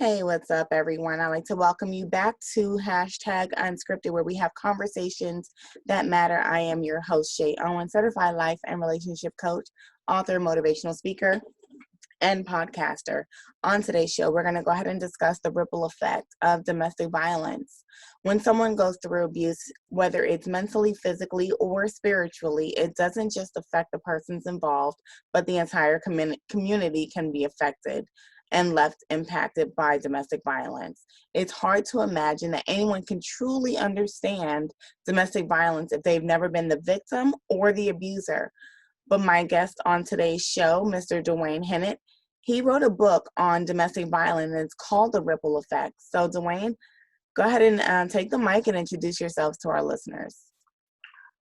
Hey, what's up, everyone? I'd like to welcome you back to #Unscripted, where we have conversations that matter. I am your host, Shay Owens, certified life and relationship coach, author, motivational speaker, and podcaster. On today's show, we're going to go ahead and discuss the ripple effect of domestic violence. When someone goes through abuse, whether it's mentally, physically, or spiritually, it doesn't just affect the persons involved, but the entire community can be affected and left impacted by domestic violence. It's hard to imagine that anyone can truly understand domestic violence if they've never been the victim or the abuser. But my guest on today's show, Mr. Dwayne Hennett, he wrote a book on domestic violence, and it's called The Ripple Effect. So, Dwayne, go ahead and take the mic and introduce yourselves to our listeners.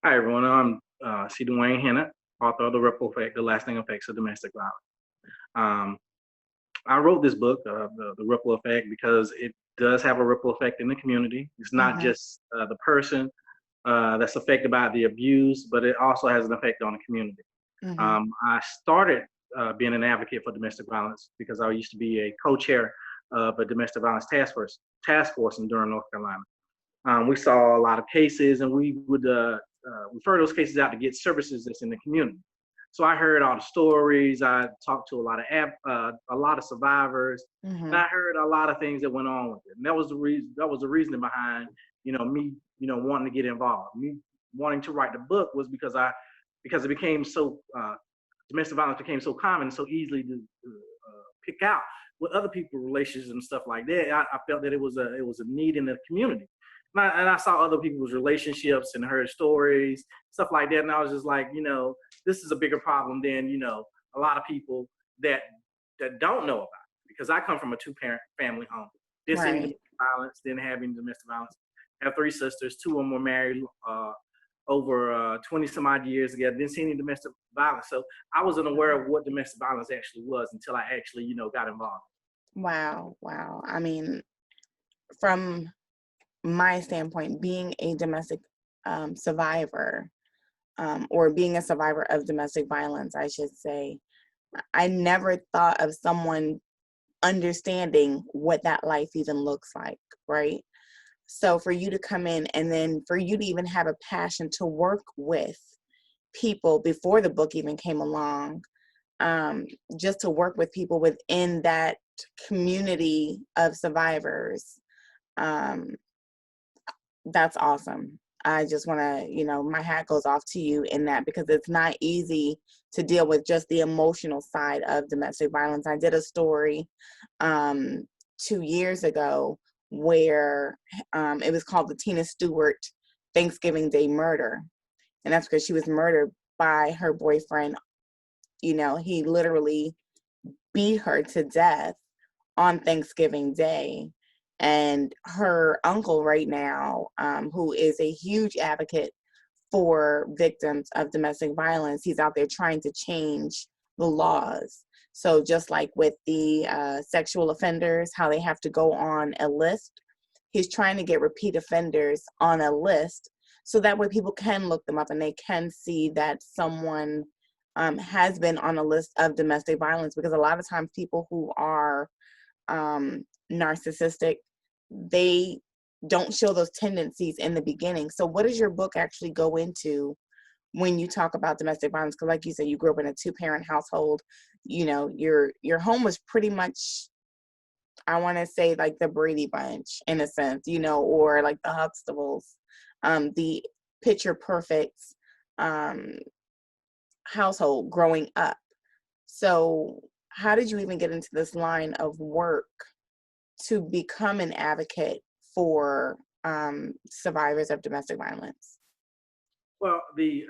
Hi, everyone. I'm Dwayne Hennett, author of The Ripple Effect, The Lasting Effects of Domestic Violence. I wrote this book, the Ripple Effect, because it does have a ripple effect in the community. It's not just the person that's affected by the abuse, but it also has an effect on the community. I started being an advocate for domestic violence because I used to be a co-chair of a domestic violence task force in Durham, North Carolina. We saw a lot of cases, and we would refer those cases out to get services that's in the community. So I heard all the stories. I talked to a lot of survivors, and I heard a lot of things that went on with it. And that was the reason. That was the reasoning behind, me, wanting to get involved. Me wanting to write the book was because it became so domestic violence became so common and so easily to pick out with other people's relationships and stuff like that. I felt that it was a need in the community. And I saw other people's relationships and heard stories, stuff like that. And I was just like, this is a bigger problem than, a lot of people that don't know about it. Because I come from a two-parent family home. Didn't see any domestic violence, didn't have any domestic violence. I have 3 sisters, 2 of them were married over 20 some odd years ago. Didn't see any domestic violence. So I wasn't aware of what domestic violence actually was until I actually, got involved. Wow. I mean, from my standpoint, being a domestic survivor, or being a survivor of domestic violence, I should say, I never thought of someone understanding what that life even looks like, right? So for you to come in and then for you to even have a passion to work with people before the book even came along, just to work with people within that community of survivors, that's awesome. I just want to, my hat goes off to you in that, because it's not easy to deal with just the emotional side of domestic violence. I did a story 2 years ago where it was called the Tina Stewart Thanksgiving Day Murder. And that's because she was murdered by her boyfriend. He literally beat her to death on Thanksgiving Day. And her uncle right now, who is a huge advocate for victims of domestic violence, he's out there trying to change the laws. So just like with the sexual offenders, how they have to go on a list, he's trying to get repeat offenders on a list so that way people can look them up and they can see that someone has been on a list of domestic violence. Because a lot of times people who are narcissistic, they don't show those tendencies in the beginning. So what does your book actually go into when you talk about domestic violence? Because like you said, you grew up in a 2-parent household. Your home was pretty much, I want to say, like the Brady Bunch in a sense, or like the Huxtables, the picture perfect household growing up. So how did you even get into this line of work to become an advocate for survivors of domestic violence? Well,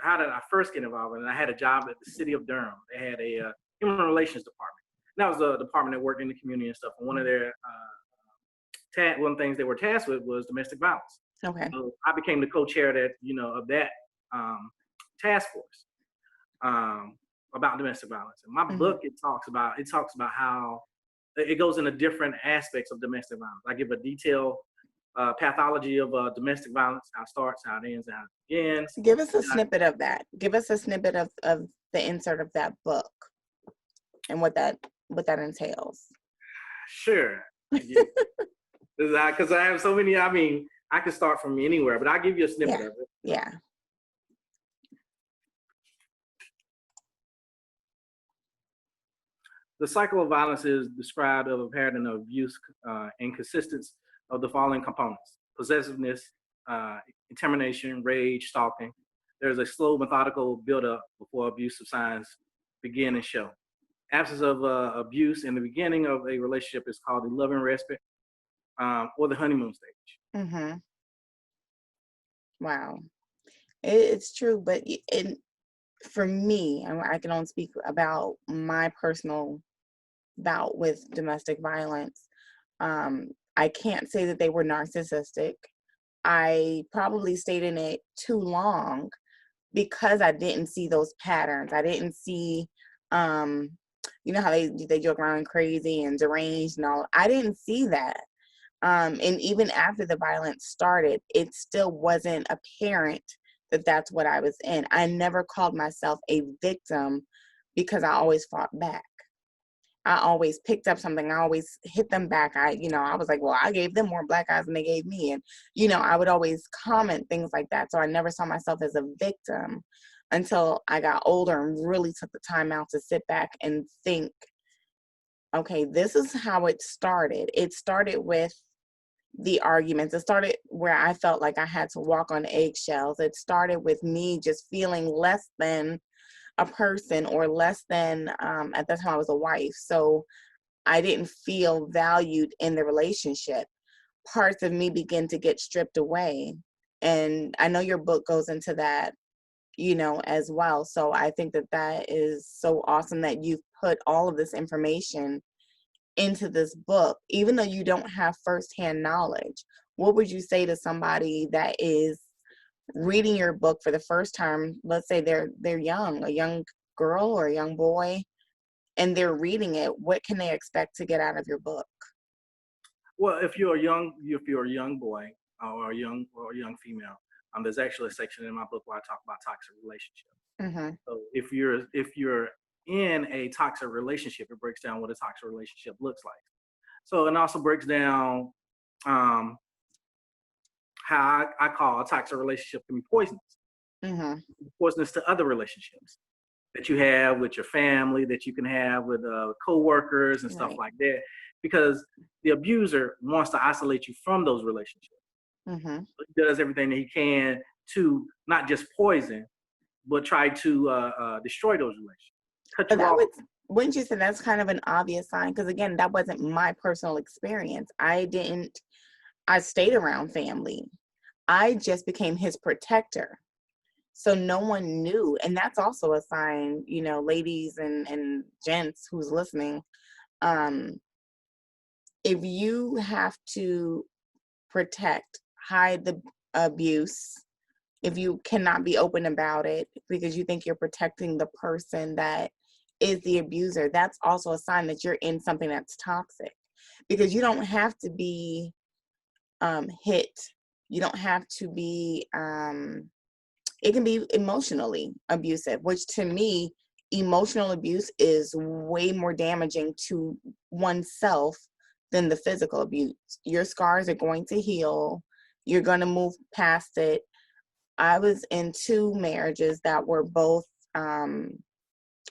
how did I first get involved? And I had a job at the city of Durham. They had a human relations department. And that was a department that worked in the community and stuff. And one of their one of the things they were tasked with was domestic violence. Okay. So I became the co-chair of that task force about domestic violence. And my book, it talks about how it goes into different aspects of domestic violence. I give a detailed pathology of domestic violence, how it starts, how it ends, and how it begins. Give us a snippet of that. Give us a snippet of the insert of that book and what that entails. Sure. Yeah, because I have so many. I mean, I could start from anywhere, but I'll give you a snippet Yeah. of it. Yeah. The cycle of violence is described of a pattern of abuse and consistence of the following components: possessiveness, uh, intimidation, rage, stalking. There's a slow, methodical buildup before abusive signs begin and show. Absence of abuse in the beginning of a relationship is called the loving respite or the honeymoon stage. Mm-hmm. Wow. It's true, but for me, I can only speak about my personal bout with domestic violence. I can't say that they were narcissistic. I probably stayed in it too long because I didn't see those patterns. I didn't see, um, you know how they joke around crazy and deranged and all. I didn't see that. And even after the violence started, it still wasn't apparent that that's what I was in. I never called myself a victim because I always fought back. I always picked up something. I always hit them back. I was like, well, I gave them more black eyes than they gave me. And, I would always comment things like that. So I never saw myself as a victim until I got older and really took the time out to sit back and think, okay, this is how it started. It started with the arguments. It started where I felt like I had to walk on eggshells. It started with me just feeling less than a person or less than, at that time I was a wife. So I didn't feel valued in the relationship. Parts of me begin to get stripped away. And I know your book goes into that, as well. So I think that that is so awesome that you've put all of this information into this book, even though you don't have firsthand knowledge. What would you say to somebody that is reading your book for the first time? Let's say they're young, a young girl or a young boy, and they're reading it. What can they expect to get out of your book? Well, if you're a young boy or a young female, there's actually a section in my book where I talk about toxic relationships. Mm-hmm. So if you're in a toxic relationship, it breaks down what a toxic relationship looks like. So it also breaks down um, how I call a toxic relationship can be poisonous, Mm-hmm. poisonous to other relationships that you have with your family, that you can have with coworkers and stuff Right. like that, because the abuser wants to isolate you from those relationships. Mm-hmm. So he does everything that he can to not just poison, but try to destroy those relationships, cut But you that off. would, wouldn't you say that's kind of an obvious sign? Because again, that wasn't my personal experience. I stayed around family. I just became his protector. So no one knew. And that's also a sign, ladies and gents who's listening. Um, if you have to protect, hide the abuse, if you cannot be open about it because you think you're protecting the person that is the abuser, that's also a sign that you're in something that's toxic. Because you don't have to be hit. You don't have to be, it can be emotionally abusive, which to me, emotional abuse is way more damaging to oneself than the physical abuse. Your scars are going to heal. You're going to move past it. I was in two marriages that were both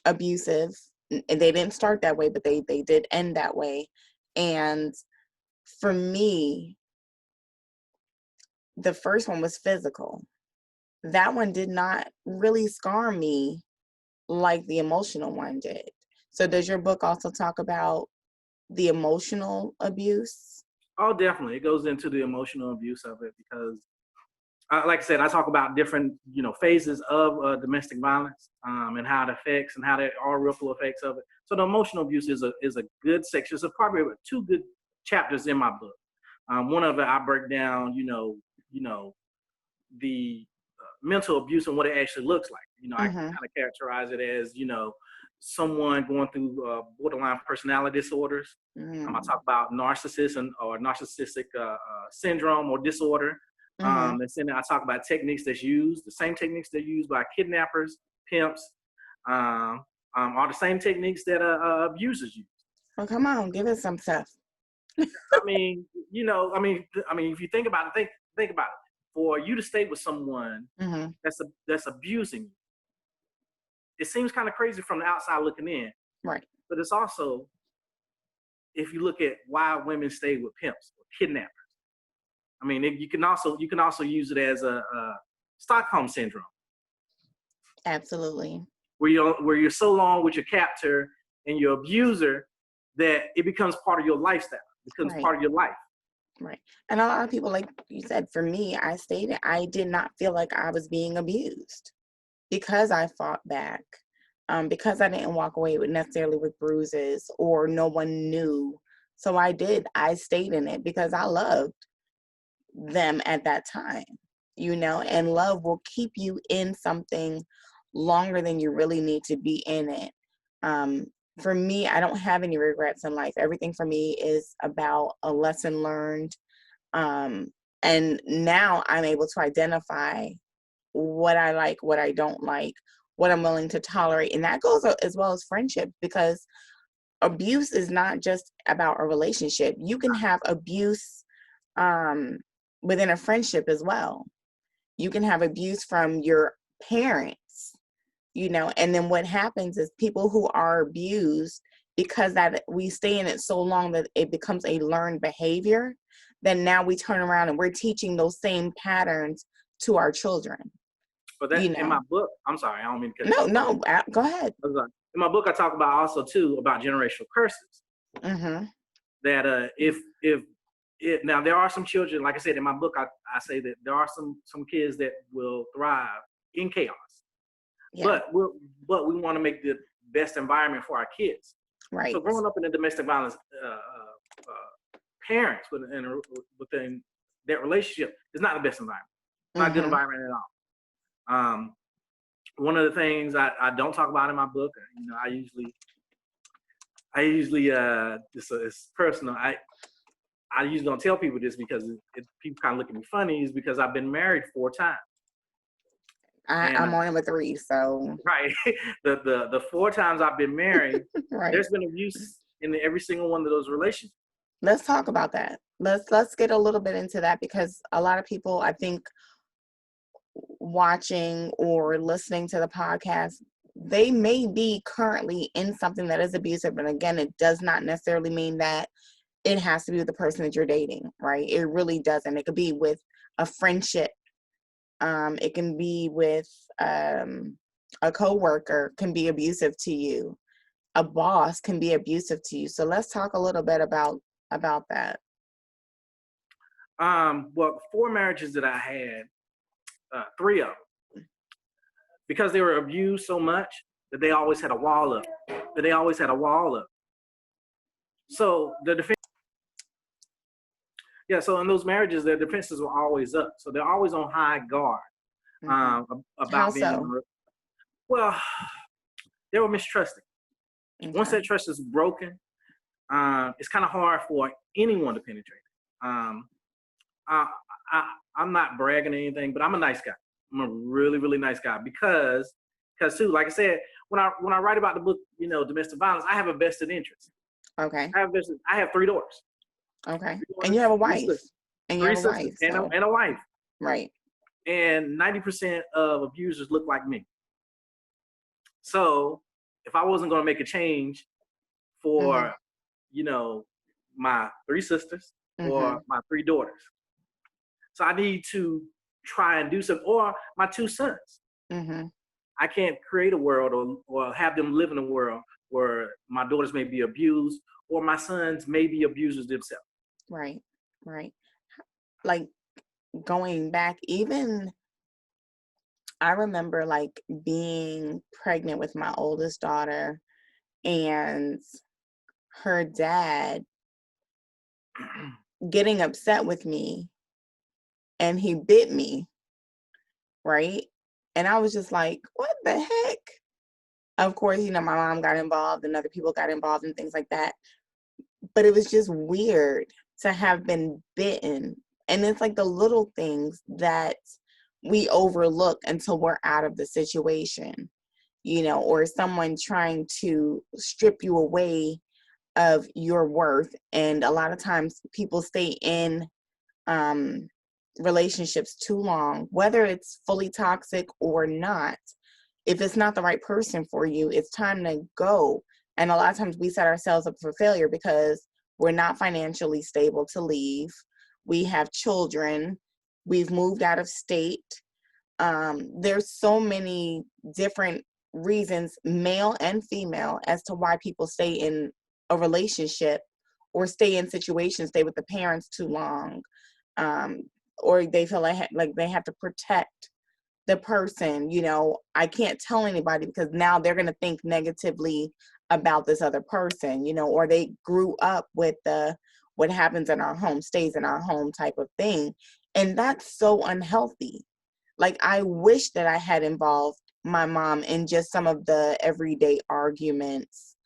abusive. And they didn't start that way, but they did end that way. And for me, the first one was physical. That one did not really scar me like the emotional one did. So does your book also talk about the emotional abuse? Oh, definitely, it goes into the emotional abuse of it because like I said, I talk about different, phases of domestic violence and how it affects and how there are ripple effects of it. So the emotional abuse is a good section. So probably two good chapters in my book. One of it, I break down, the mental abuse and what it actually looks like. I Mm-hmm. kind of characterize it as, someone going through borderline personality disorders. I Mm-hmm. talk about narcissism or narcissistic syndrome or disorder. Mm-hmm. And then I talk about techniques that's used, the same techniques that are used by kidnappers, pimps, are the same techniques that abusers use. Well, come on, give us some stuff. I mean, if you think about it, think about it. For you to stay with someone Hmm. that's abusing you, it seems kind of crazy from the outside looking in. Right. But it's also, if you look at why women stay with pimps or kidnappers. I mean, you can also use it as a Stockholm syndrome, Absolutely. where you're so long with your captor and your abuser that it becomes part of your lifestyle, becomes Right. part of your life. Right. And a lot of people, like you said, for me, I did not feel like I was being abused because I fought back, because I didn't walk away with necessarily with bruises or no one knew. So I stayed in it because I loved them at that time, and love will keep you in something longer than you really need to be in it. Um, for me, I don't have any regrets in life. Everything for me is about a lesson learned. Um, and now I'm able to identify what I like, what I don't like, what I'm willing to tolerate. And that goes as well as friendship, because abuse is not just about a relationship. You can have abuse um, within a friendship as well. You can have abuse from your parents, and then what happens is people who are abused, because that we stay in it so long that it becomes a learned behavior, then now we turn around and we're teaching those same patterns to our children, But you that in know. my book, I'm sorry, I don't mean to cut you No, off. no, go ahead. In my book, I talk about also too about generational curses. Mm-hmm. That if it, now there are some children, like I said in my book, I say that there are some kids that will thrive in chaos, Yeah. but we want to make the best environment for our kids. So Right. growing up in a domestic violence parents within that relationship is not the best environment. Not a good Mm-hmm. environment at all. One of the things I don't talk about in my book, I usually it's personal. I usually don't tell people this because people kind of look at me funny, is because I've been married 4 times. And I'm on number 3, so right, the 4 times I've been married, right. there's been abuse in every single one of those relationships. Let's talk about that. Let's get a little bit into that, because a lot of people, I think, watching or listening to the podcast, they may be currently in something that is abusive. And again, it does not necessarily mean that it has to be with the person that you're dating, right? It really doesn't. It could be with a friendship. It can be with a coworker can be abusive to you. A boss can be abusive to you. So let's talk a little bit about that. Well, 4 marriages that I had, 3 of them, because they were abused so much that they always had a wall up. That they always had a wall up. So the defense, yeah. So in those marriages, their defenses were always up. So they're always on high guard Hmm. How about being in. so? Well, they were mistrusting. Once Okay. that trust is broken, it's kind of hard for anyone to penetrate. Um, I, I'm not bragging or anything, but I'm a nice guy. I'm a really, really nice guy because too, like I said, when I write about the book, domestic violence, I have a vested interest. Okay. I have 3 daughters, Okay. three And you daughters, have a three wife. sisters, And you three have a sisters, wife. and a, So and a wife. right. And 90% of abusers look like me. So if I wasn't going to make a change Hmm. for, my 3 sisters or Hmm. my 3 daughters, so I need to try and do something, or my 2 sons. Hmm. I can't create a world or have them live in a world where my daughters may be abused or my sons may be abusers themselves. Right. Right. Like, going back, even I remember like being pregnant with my oldest daughter, and her dad getting upset with me, and he bit me, right? And I was just like, what the heck? Of course, my mom got involved and other people got involved and things like that. But it was just weird to have been bitten. And it's like the little things that we overlook until we're out of the situation, or someone trying to strip you away of your worth. And a lot of times people stay in um, relationships too long, whether it's fully toxic or not. If it's not the right person for you, it's time to go. And a lot of times we set ourselves up for failure because we're not financially stable to leave. We have children. We've moved out of state. There's so many different reasons, male and female, as to why people stay in a relationship or stay in situations, stay with the parents too long, um, or they feel like they have to protect the person. I can't tell anybody because now they're going to think negatively about this other person, or they grew up with the what happens in our home stays in our home type of thing. And that's so unhealthy. Like, I wish that I had involved my mom in just some of the everyday arguments,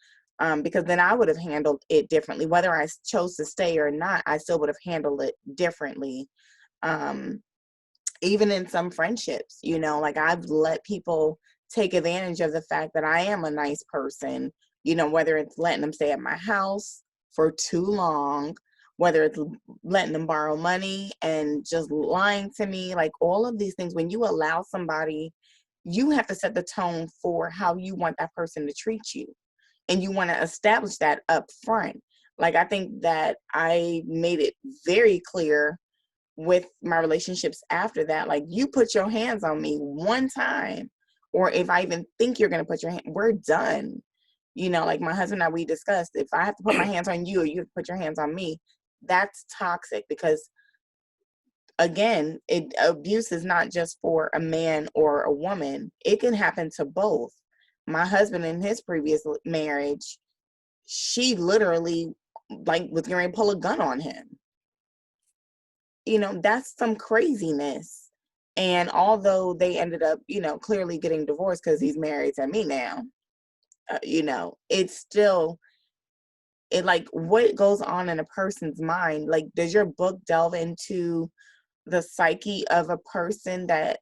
because then I would have handled it differently. Whether I chose to stay or not, I still would have handled it differently. Um, Even in some friendships, like, I've let people take advantage of the fact that I am a nice person, whether it's letting them stay at my house for too long, whether it's letting them borrow money and just lying to me, like all of these things. When you allow somebody, you have to set the tone for how you want that person to treat you. And you want to establish that up front. Like, I think that I made it very clear with my relationships after that. Like, you put your hands on me one time, or if I even think you're going to put your hand, we're done. Like my husband and I, we discussed, if I have to put my hands on you or you have to put your hands on me, that's toxic. Because again, abuse is not just for a man or a woman. It can happen to both. My husband, in his previous marriage, she literally, like, was going to pull a gun on him. That's some craziness. And although they ended up, clearly getting divorced because he's married to me now, it's still, like, what goes on in a person's mind? Like, does your book delve into the psyche of a person that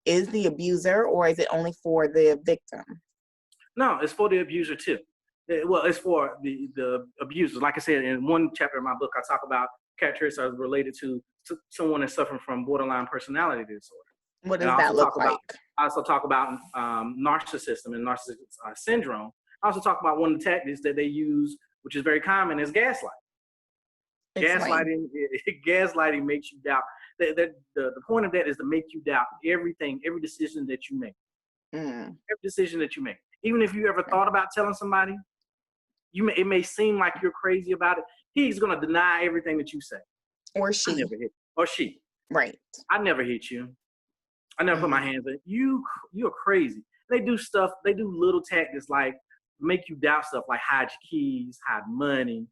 is the abuser, or is it only for the victim? No, it's for the abuser too. Well, it's for the abusers. Like I said, in one chapter of my book, I talk about characteristics related to someone that's suffering from borderline personality disorder. What And does that look like? I also talk about narcissism and narcissism syndrome. I also talk about one of the tactics that they use, which is very common, is gaslighting. Explain. Gaslighting makes you doubt. The point of that is to make you doubt everything, every decision that you make. Mm. Every decision that you make. Even if you ever thought about telling somebody, it may seem like you're crazy about it. He's gonna deny everything that you say. Or I she. never hit. Or she. Right. I never hit you. I never put my hands on you. You're crazy. They do stuff. They do little tactics like make you doubt stuff, like hide your keys, hide money.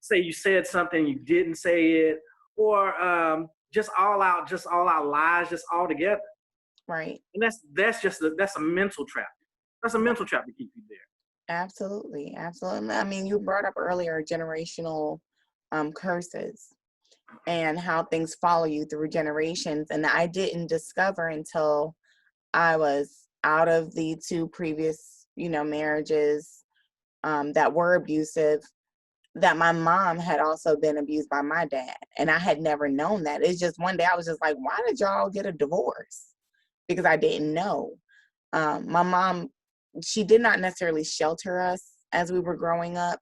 Say you said something you didn't say it, or just all out lies, just all together. Right. And that's a mental trap. That's a mental trap to keep you there. Absolutely. Absolutely. I mean, you brought up earlier generational curses and how things follow you through generations. And I didn't discover until I was out of the two previous, marriages that were abusive, that my mom had also been abused by my dad. And I had never known that. It's just one day I was just like, why did y'all get a divorce? Because I didn't know. My mom, she did not necessarily shelter us as we were growing up,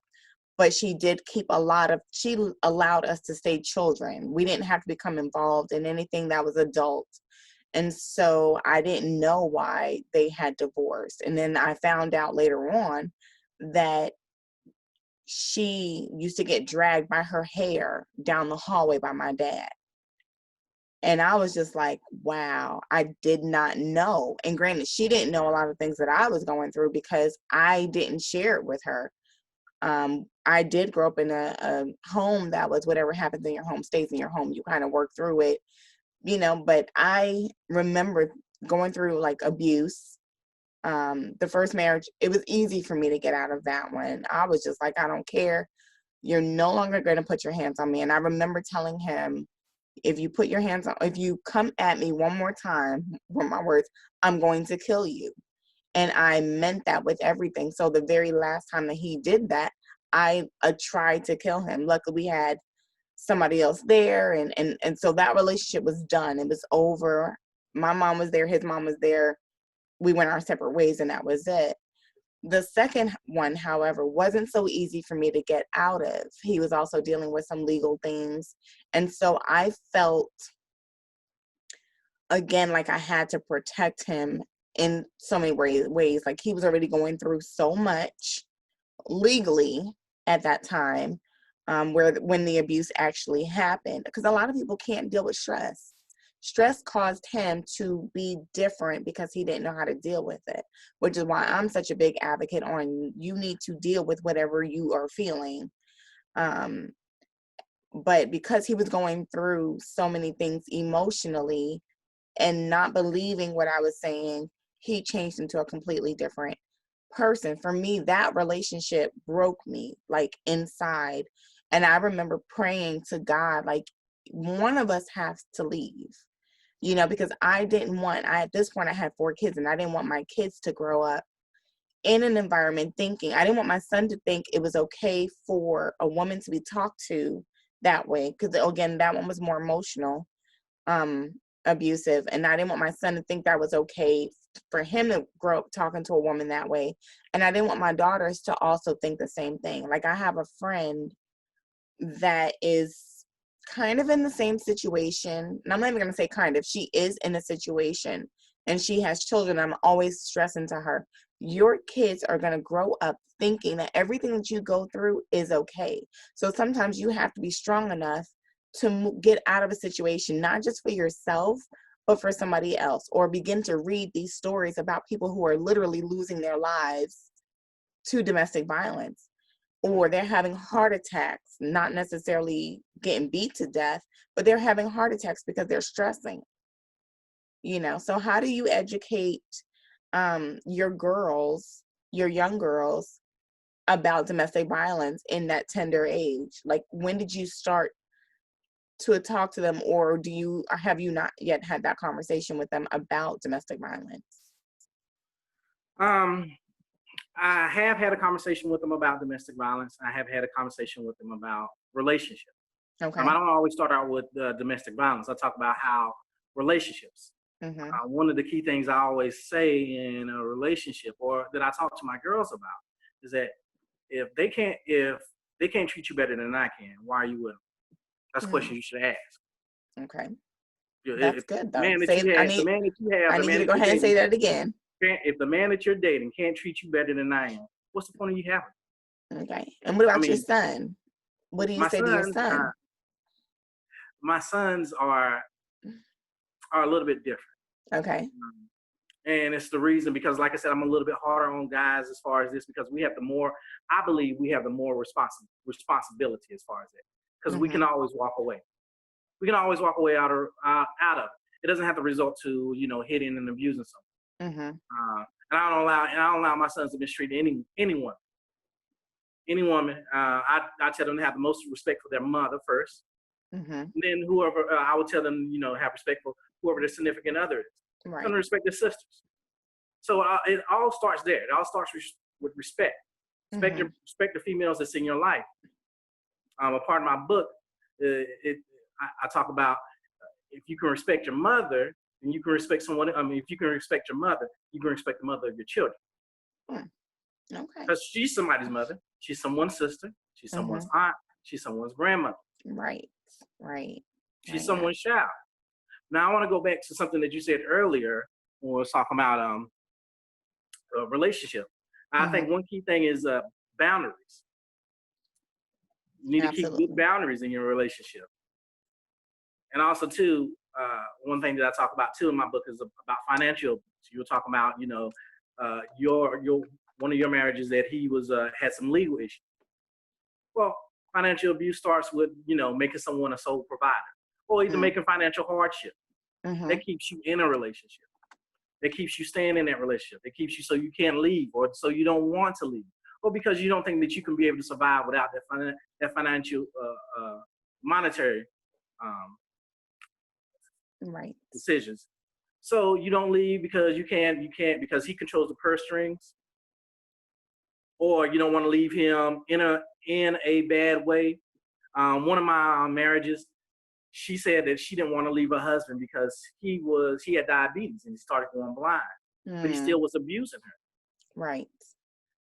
but she did she allowed us to stay children. We didn't have to become involved in anything that was adult. And so I didn't know why they had divorced. And then I found out later on that she used to get dragged by her hair down the hallway by my dad. And I was just like, wow, I did not know. And granted, she didn't know a lot of things that I was going through because I didn't share it with her. I did grow up in a home that was whatever happens in your home stays in your home. You kind of work through it, but I remember going through like abuse. The first marriage, it was easy for me to get out of that one. I was just like, I don't care. You're no longer going to put your hands on me. And I remember telling him, if you come at me one more time, with my words, I'm going to kill you. And I meant that with everything. So the very last time that he did that, I tried to kill him. Luckily, we had somebody else there, and so that relationship was done. It was over. My mom was there, his mom was there. We went our separate ways, and that was it. The second one, however, wasn't so easy for me to get out of. He was also dealing with some legal things. And so I felt, again, like I had to protect him in so many ways. Like he was already going through so much legally at that time, when the abuse actually happened. Because a lot of people can't deal with stress. Stress caused him to be different because he didn't know how to deal with it, which is why I'm such a big advocate on you need to deal with whatever you are feeling. But because he was going through so many things emotionally and not believing what I was saying, he changed into a completely different person. For me, that relationship broke me, like, inside. And I remember praying to God, like, one of us has to leave, because at this point I had 4 kids, and I didn't want my kids to grow up in an environment thinking, I didn't want my son to think it was okay for a woman to be talked to that way. Because again, that one was more emotional, abusive. And I didn't want my son to think that was okay for him to grow up talking to a woman that way. And I didn't want my daughters to also think the same thing. Like, I have a friend that is kind of in the same situation. And I'm not even going to say kind of, she is in a situation and she has children. I'm always stressing to her, your kids are going to grow up thinking that everything that you go through is okay. So sometimes you have to be strong enough to get out of a situation, not just for yourself, but for somebody else, or begin to read these stories about people who are literally losing their lives to domestic violence, or they're having heart attacks, not necessarily getting beat to death, but they're having heart attacks because they're stressing. So how do you educate your young girls about domestic violence in that tender age? Like, when did you start to talk to them, or have you not yet had that conversation with them about domestic violence? I have had a conversation with them about domestic violence. I have had a conversation with them about relationships. Okay. I don't always start out with domestic violence. I talk about how relationships. Mm-hmm. One of the key things I always say in a relationship, or that I talk to my girls about, is that if they can't treat you better than I can, why are you with them? That's a question you should ask. Okay. If That's good, the though. man that you have, the man I need you to go ahead and say that again. if the man that you're dating can't treat you better than I am, what's the point of you having? Okay. And what I about your mean, son? What do you say to your son? My sons are a little bit different. Okay. And it's the reason, because like I said, I'm a little bit harder on guys as far as this, because I believe we have the more responsibility as far as that, because we can always walk away. We can always walk away out of it. It doesn't have to result to, hitting and abusing someone. And I don't allow my sons to mistreat anyone. Any woman. I tell them to have the most respect for their mother first. And then whoever, I would tell them, have respect for whoever their significant other is. Right. And respect their sisters. So it all starts there. It all starts with respect. Respect the females that's in your life. A part of my book, I talk about, if you can respect your mother, and you can respect someone. If you can respect your mother, you can respect the mother of your children. Okay. Because she's somebody's mother. She's someone's sister. She's someone's aunt. She's someone's grandmother. Right. She's someone's child. Now I want to go back to something that you said earlier when we were talking about a relationship. I think one key thing is boundaries. You need to keep good boundaries in your relationship. And also, too, one thing that I talk about too in my book is about financial abuse. You were talking about, your one of your marriages that he was had some legal issues. Well, financial abuse starts with making someone a sole provider, or either making financial hardship. That keeps you in a relationship. That keeps you staying in that relationship. It keeps you so you can't leave, or so you don't want to leave, or because you don't think that you can be able to survive without that financial, monetary decisions. So you don't leave because you can't because he controls the purse strings, or you don't want to leave him in a bad way. One of my marriages, she said that she didn't want to leave her husband because he had diabetes and he started going blind, but he Mm, still was abusing her. right.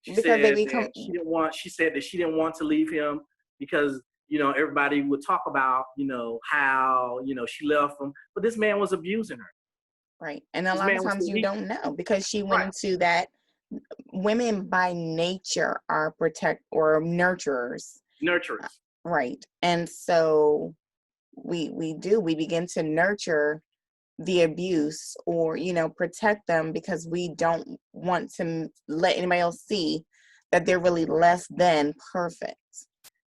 She Because they said become that she said that she didn't want to leave him because everybody would talk about how she left him, but this man was abusing her. right. And a This lot of man was times you he don't know because she went right into that. Women by nature are protect or nurturers, nurturers. right? And so we begin to nurture the abuse or protect them because we don't want to let anybody else see that they're really less than perfect,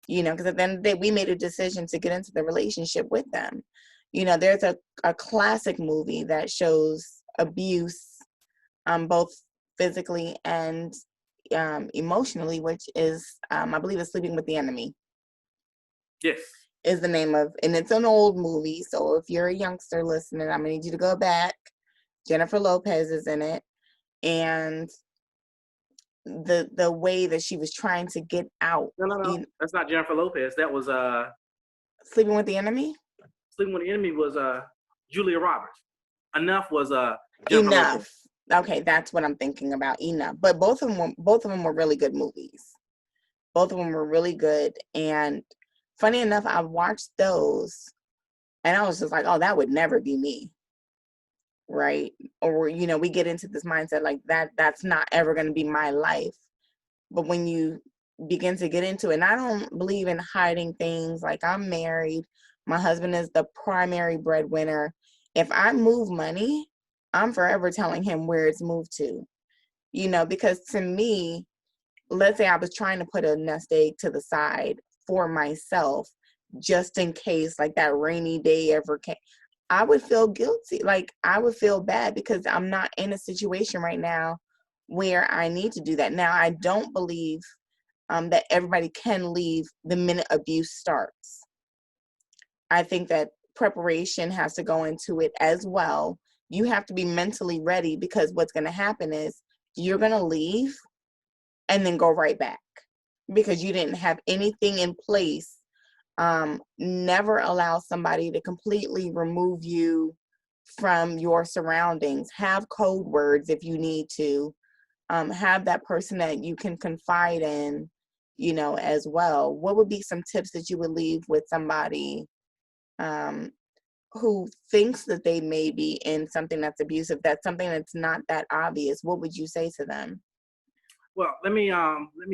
because at the end of the day we made a decision to get into the relationship with them. There's a classic movie that shows abuse, both physically and emotionally, which is I believe it's Sleeping with the Enemy Yes. is the name of, and it's an old movie. So if you're a youngster listening, I'm gonna need you to go back. Jennifer Lopez is in it, and the way that she was trying to get out. No. That's not Jennifer Lopez. That was Sleeping with the Enemy. Sleeping with the Enemy was Julia Roberts. Enough was Jennifer Lopez. Enough. Okay, that's what I'm thinking about. Enough. But both of them were really good movies. Both of them were really good. And funny enough, I watched those and I was just like, oh, that would never be me. Right. Or, we get into this mindset like that's not ever going to be my life. But when you begin to get into it, and I don't believe in hiding things, like I'm married, my husband is the primary breadwinner. If I move money, I'm forever telling him where it's moved to, because to me, let's say I was trying to put a nest egg to the side for myself, just in case like that rainy day ever came, I would feel guilty. Like I would feel bad because I'm not in a situation right now where I need to do that. Now, I don't believe that everybody can leave the minute abuse starts. I think that preparation has to go into it as well. You have to be mentally ready because what's going to happen is you're going to leave and then go right back because you didn't have anything in place. Never allow somebody to completely remove you from your surroundings. Have code words if you need to. Have that person that you can confide in, as well. What would be some tips that you would leave with somebody um, who thinks that they may be in something that's abusive, that's something that's not that obvious? What would you say to them? Well, let me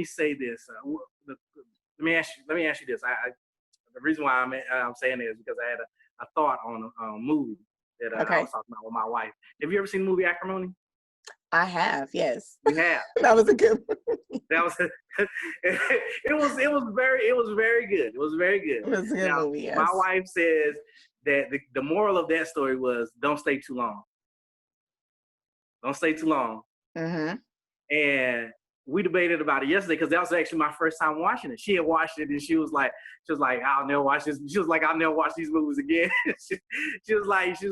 say this. Let me ask you this. The reason why I'm saying this is because I had a thought on a movie that I Okay. was talking about with my wife. Have you ever seen the movie Acrimony? I have, yes. You have. That was a good one. That was it was very good. It was very good. It was a good Now, movie, my yes. wife says that the moral of that story was don't stay too long. Don't stay too long. Mm-hmm. And we debated about it yesterday because that was actually my first time watching it. She had watched it and she was like, I'll never watch this. She was like, I'll never watch these movies again. she was like, she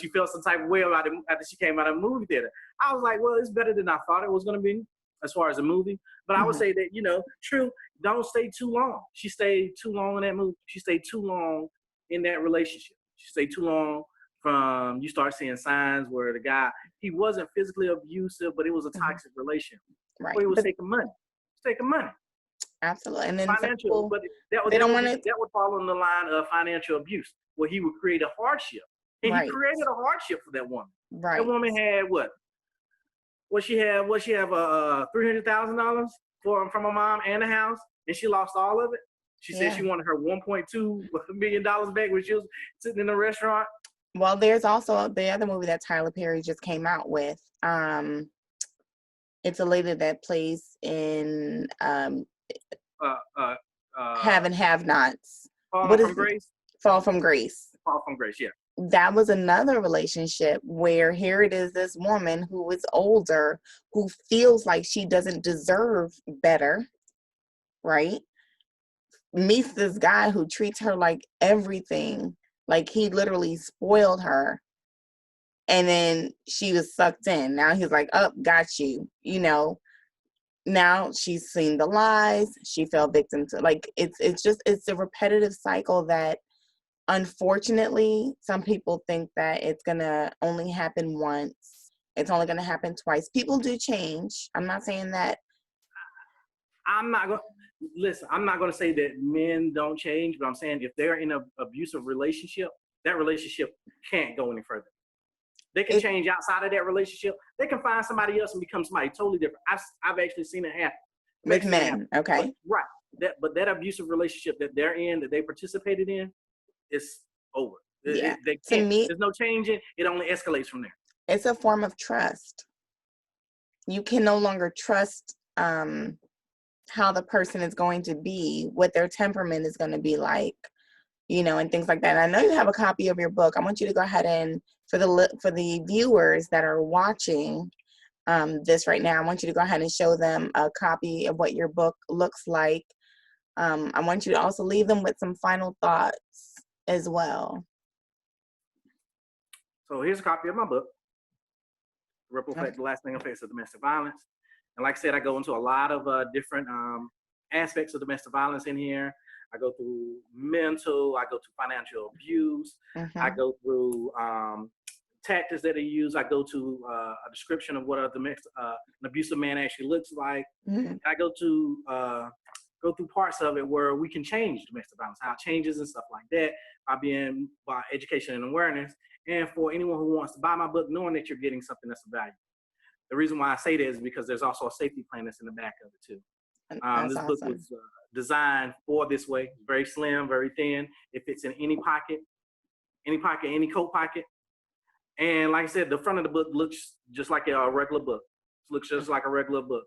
felt some type of way about it after she came out of the movie theater. I was like, well, it's better than I thought it was going to be as far as a movie. But I would Mm-hmm. say that, true, don't stay too long. She stayed too long in that movie. She stayed too long in that relationship. She stayed too long from you start seeing signs where the guy, he wasn't physically abusive, but it was a Mm-hmm. toxic relationship where Right. he was But taking money. He was taking money. absolutely. And then some Financial, people, but they don't want to, that would fall in the line of financial abuse, where he would create a hardship. And he right. created a hardship for that woman. That Right. woman had what? What she have $300,000 from her mom and the house, and she lost all of it. She said Yeah. she wanted her $1.2 million back when she was sitting in a restaurant. Well, there's also the other movie that Tyler Perry just came out with. It's a lady that plays in Uh, uh, Have and Have Nots. Falling What from is Grace. Fall from Grace? Fall from Grace. Yeah. That was another relationship where here it is, this woman who is older, who feels like she doesn't deserve better, right? Meets this guy who treats her like everything, like he literally spoiled her. And then she was sucked in. Now he's like, oh, got you. You know, now she's seen the lies. She fell victim to, like, it's a repetitive cycle that, unfortunately, some people think that it's gonna only happen once. It's only gonna happen twice. People do change. I'm not saying that. I'm not going to listen. I'm not going to say that men don't change, but I'm saying if they're in an abusive relationship, that relationship can't go any further. They can change outside of that relationship. They can find somebody else and become somebody totally different. I've actually seen it happen With men. Okay. But, right. That abusive relationship that they're in, that they participated in, is over. Yeah. They To can't. me, There's no changing. It only escalates from there. it's a form of trust. You can no longer trust how the person is going to be, what their temperament is going to be like, you know, and things like that. And I know you have a copy of your book. I want you to go ahead and, for the viewers that are watching this right now, I want you to go ahead and show them a copy of what your book looks like. I want you to also leave them with some final thoughts as well. So here's a copy of my book, Ripple Effect, Okay. The Lasting Effects of Domestic Violence. And like I said, I go into a lot of different aspects of domestic violence in here. I go through mental, I go through financial abuse, I go through tactics that they use. I go to a description of what an abusive man actually looks like. I go through parts of it where we can change domestic violence, how it changes and stuff like that, by education and awareness. And for anyone who wants to buy my book, knowing that you're getting something that's of value. The reason why I say that is because there's also a safety plan that's in the back of it too. This book was designed for this way, very slim, very thin. It fits in any pocket, any coat pocket. And like I said, the front of the book looks just like a regular book. It looks just like a regular book.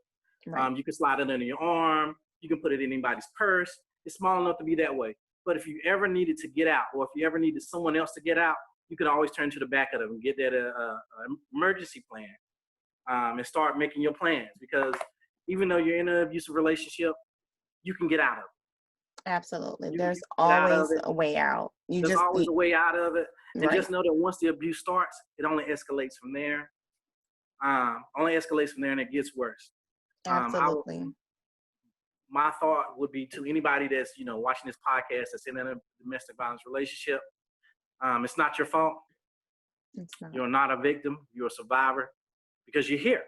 Right. You can slide it under your arm. You can put it in anybody's purse. It's small enough to be that way. But if you ever needed to get out, or if you ever needed someone else to get out, you could always turn to the back of it and get that emergency plan. And start making your plans, because even though you're in an abusive relationship, you can get out of it. Absolutely. There's always a way out. There's always a way out of it. And right. Just know that once the abuse starts, it only escalates from there. And it gets worse. Absolutely. My thought would be to anybody that's, watching this podcast that's in a domestic violence relationship. It's not your fault. It's not. You're not a victim. You're a survivor. Because you're here.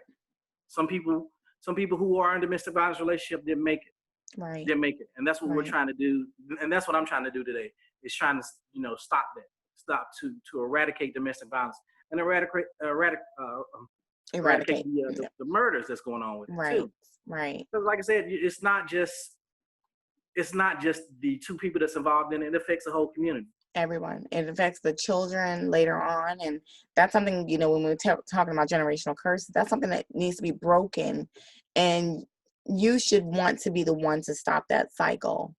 Some people who are in a domestic violence relationship didn't make it. Right. Didn't make it. And that's what we're trying to do. And that's what I'm trying to do today, is trying to, stop that. Stop to eradicate domestic violence and eradicate the murders that's going on with it too. Right. Because like I said, it's not just the two people that's involved in it. It affects the whole community. Everyone. It affects the children later on, and that's something, when we're talking about generational curses, that's something that needs to be broken, and you should want to be the one to stop that cycle.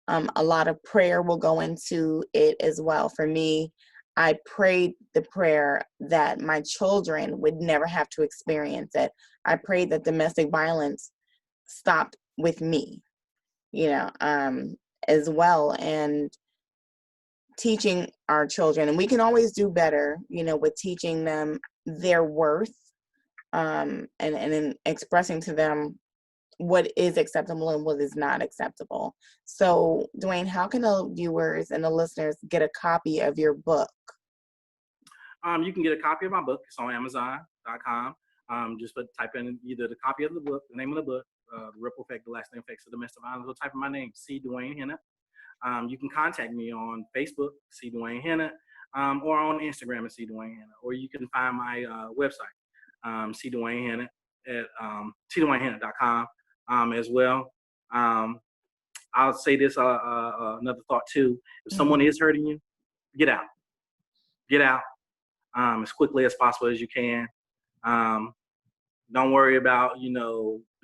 A lot of prayer will go into it as well. For me, I prayed the prayer that my children would never have to experience it. I prayed that domestic violence stopped with me, as well, and teaching our children, and we can always do better, with teaching them their worth, and in expressing to them what is acceptable and what is not acceptable. So, Dwayne, how can the viewers and the listeners get a copy of your book? You can get a copy of my book. It's on Amazon.com. Just type in either the copy of the book, the name of the book, The Ripple Effect, The Lasting Effects of Domestic Violence, or type in my name, C. Dwayne Henna. You can contact me on Facebook, C. Dwayne Henna, or on Instagram at C. Dwayne Henna, or you can find my website, C. Dwayne Henna, at cdwaynehenna.com as well. I'll say this, another thought too. If someone is hurting you, get out. Get out as quickly as possible as you can. Don't worry about,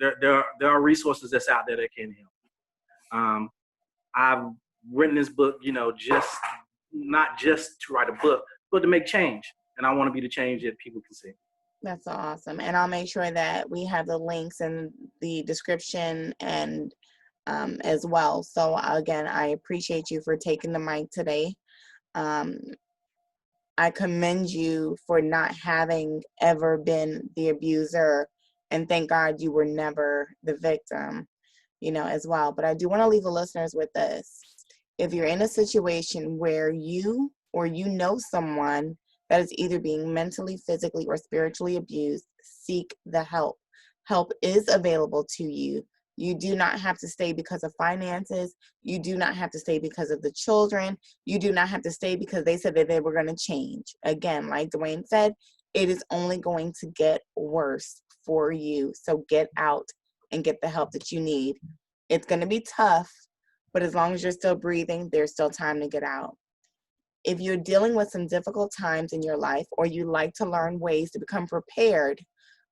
there are resources that's out there that can help. I've written this book, just not just to write a book, but to make change. And I want to be the change that people can see. That's awesome. And I'll make sure that we have the links in the description and as well. So again, I appreciate you for taking the mic today. I I commend you for not having ever been the abuser, and thank God you were never the victim, as well. But I do want to leave the listeners with this. If you're in a situation where you or someone that is either being mentally, physically, or spiritually abused, seek the help. Help is available to you. You do not have to stay because of finances. You do not have to stay because of the children. You do not have to stay because they said that they were going to change. Again, like Dwayne said, it is only going to get worse for you. So get out and get the help that you need. It's going to be tough, but as long as you're still breathing, there's still time to get out. If you're dealing with some difficult times in your life, or you like to learn ways to become prepared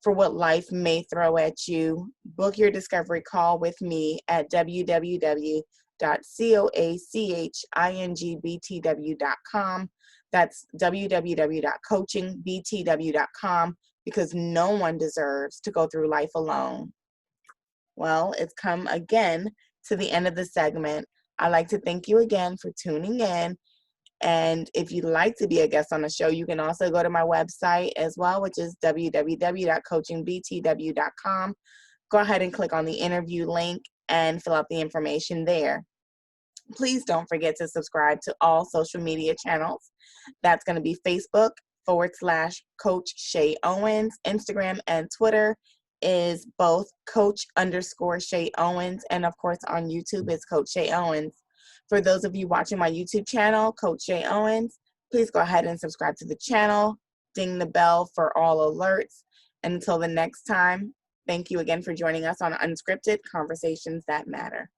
for what life may throw at you, book your discovery call with me at www.coachingbtw.com. That's www.coachingbtw.com, because no one deserves to go through life alone. Well, it's come again to the end of the segment. I'd like to thank you again for tuning in. And if you'd like to be a guest on the show, you can also go to my website as well, which is www.coachingbtw.com. Go ahead and click on the interview link and fill out the information there. Please don't forget to subscribe to all social media channels. That's going to be Facebook /Coach Shay Owens. Instagram and Twitter is both Coach_Shay Owens. And of course on YouTube it's Coach Shay Owens. For those of you watching my YouTube channel, Coach Shay Owens, please go ahead and subscribe to the channel. Ding the bell for all alerts. And until the next time, thank you again for joining us on Unscripted Conversations That Matter.